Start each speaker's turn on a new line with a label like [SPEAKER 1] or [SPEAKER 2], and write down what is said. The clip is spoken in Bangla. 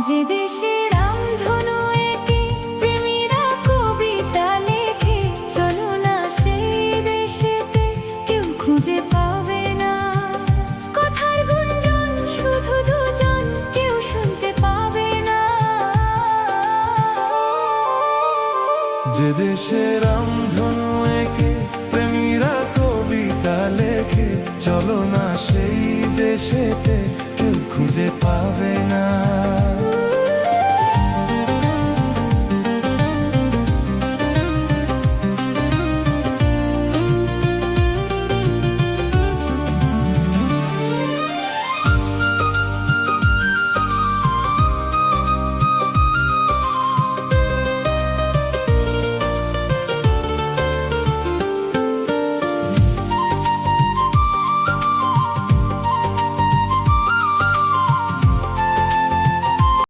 [SPEAKER 1] যে দেশে রামধনু এঁকে প্রেমীরা কবিতা লেখে, চলো না সেই দেশেতে, কেউ খুঁজে পাবে না কথার গুঞ্জন, শুধু দুজন, কেউ শুনতে পাবে না।
[SPEAKER 2] যে দেশে রামধনু